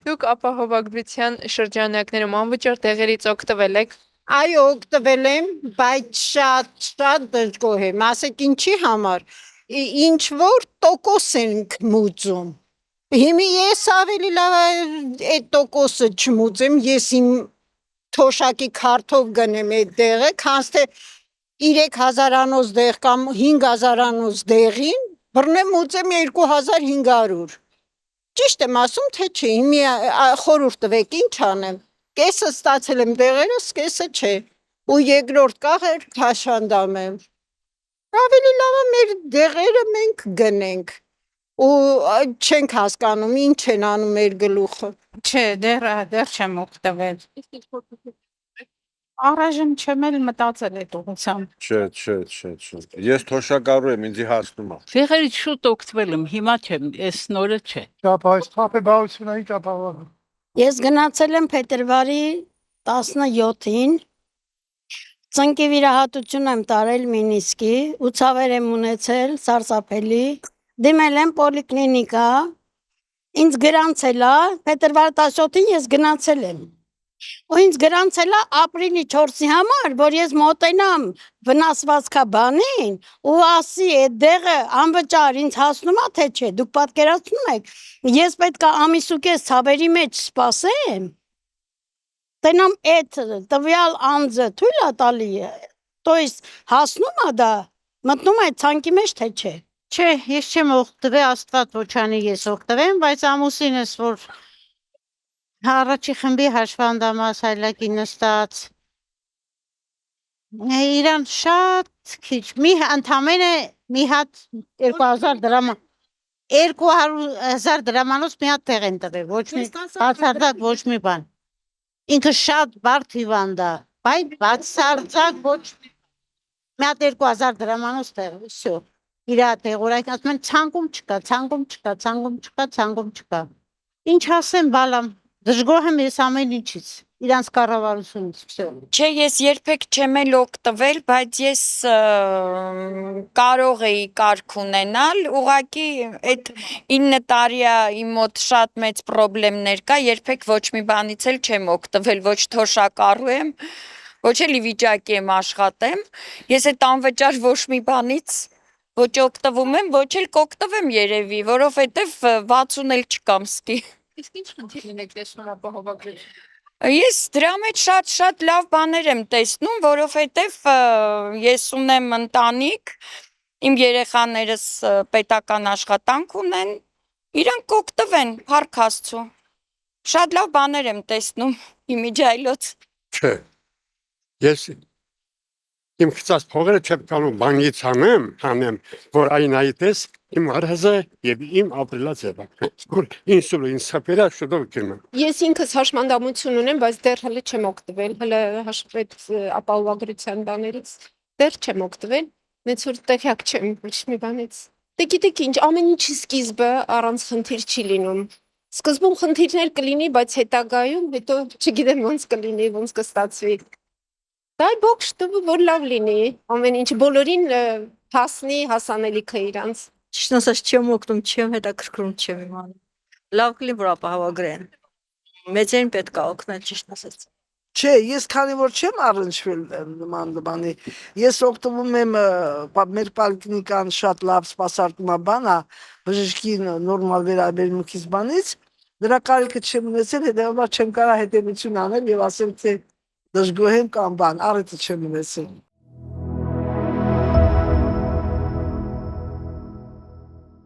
Դուք ապահովագրության շրջանակներում անվճար տեղերից օգտվել եք։ Այո, օգտվել եմ, բայց շատ դժգոհ եմ, ասեք ինչի համար, ինչ որ տոկոս ենք մուծում, հիմի ես ավելի լավ այդ տոկոսը չմուծեմ, ես իմ թոշակի քարտով գնեմ այդ դեղը, քանց թե 3000-անոց դեղ կամ 5000-անոց դեղին, բռնեմ մուծեմ 2500, ճիշտ եմ ասում, թե չէ, հիմի խորհուրդ տվեք, ինչ անեմ, կեսը ստացել եմ դեղերս, կեսը չէ, ու երկրորդ կաղեր քաշանդամ եմ, ավելի լավ է մեր դեղերը մենք գնենք, ու չենք հասկանում, ինչ են անում մեր գլուխը։ Չէ, դեռ չեմ օգտվել։ Առայժմ չեմ էլ մտածել այդ ուղղությամբ։ Չէ։ Ես թոշակառու եմ, ինձի հասնում է։ Դեղերից շուտ օգտվել եմ, հիմա չեմ, այս նորը չէ։ Ճապահովությունների ճապահով։ Ես գնացել եմ փետրվարի 17-ին, ծնկի վիրահատություն եմ տարել մինիսկի, ու ցավեր եմ ունեցել, սարսափելի, դիմել եմ պոլիկլինիկա, ինձ գրանցել է, փետրվարի 17-ին ես գնացել եմ, ու ինձ գրանցել է ապրիլի 4-ի համար, որ ես մոտենամ վնասվածքաբանին ու ասի այդ դեղը անվճար ինձ հասնում է թե չէ, դուք պատկերացնում եք, ես պետք է ամիս ու կես ցավերի մեջ սպասեմ, տենամ այդ տվյալ անձը թույլ է տալի, то есть հասնում է դա, մտնում է ցանկի մեջ թե չէ։ Չէ, ես չեմ օգտվել, Աստված ոչանի ես օգտվեմ, բայց ամուսինս որ առաջի խմբի հաշվանդամաս հայլակի նստած, իրան շատ քիչ, ընդամենը մի հատ 2000 դրամ, 200,000 դրամանոց մի հատ տեղ են տվել, ոչ մի բացարձակ ոչ մի բան, ինքը շատ բարդ հիվանդ է, բայց բացարձակ ոչ մի հատ 2000 դրամանոց տեղ, վсё, իրա տեղորայք ասում են ցանկում չկա, ինչ ասեմ բալամ, դժգոհ եմ ես ամեն ինչից, իրանց կառավարությունից, վсё։ Չէ, ես երբեք չեմ էլ օգտվել, բայց ես կարող էի կարգ ունենալ, ուղղակի այդ 9 տարի է իմ մոտ շատ մեծ պրոբլեմներ կա, երբեք ոչ մի բանից էլ չեմ օգտվել, ոչ թոշակառու եմ, ոչ էլ ի վիճակի եմ աշխատեմ, ես այդ անվճար ոչ մի բանից ոչ օգտվում եմ, ոչ էլ կօգտվեմ երևի, որովհետև 60 էլ չկամսկի։ Իսկ ինչ խնդիրներ եք տեսնում ապահովագրություն։ Ես դրա մեջ շատ լավ բաներ եմ տեսնում, որովհետև ես ունեմ ընտանիք, իմ երեխաներս պետական աշխատանք ունեն, իրանք կօգտվեն, փառք Աստծո։ Շատ լավ բաներ եմ տեսնում իմիջայլոց։ Չէ, ես իմ խծած փողերը չեմ կարող բանկից հանեմ, որ այնայի տես իմ արհազը եւ իմ ապրիլաձևը, որ ինսուլին սապերա շուտով կերնեմ։ Ես ինքս հաշմանդամություն ունեմ, բայց դեռ հələ չեմ օգտվել, հələ հաշվետ ապահովագրության բաներից դեռ չեմ օգտվել, նենց որ տեղյակ չեմ ոչ մի բանից։ Դե գիտեք ինչ, ամեն ինչի սկիզբը առանց խնդիր չի լինում։ Սկզբում խնդիրներ կլինի, բայց հետագայում հետո չգիտեմ ոնց կլինի, ոնց կստացվի։ Դայ Բог շտուը որ լավ լինի, ամեն ինչ բոլորին հասնի հասանելիքը իրանց։ Ճիշտ ասած չեմ օգնում, չեմ հետաքրքրում, չեմ իմանում։ Լավ կլինի որ ապահովագրեն։ Մեծերին պետք է օգնել, ճիշտ ասած։ Չէ, ես քանի որ չեմ առնչվել նման բանի, ես օգտվում եմ մեր պոլիկլինիկան շատ լավ սպասարկումաբան է, բժշկի նորմալ վերաբերմունքից բանից, դրա կարիքը չեմ ունեցել, հետևաբար չեմ կարող հետևություն անել եւ ասել թե դժգոհ եմ կամ բան, առիթը չեմ ունեցել։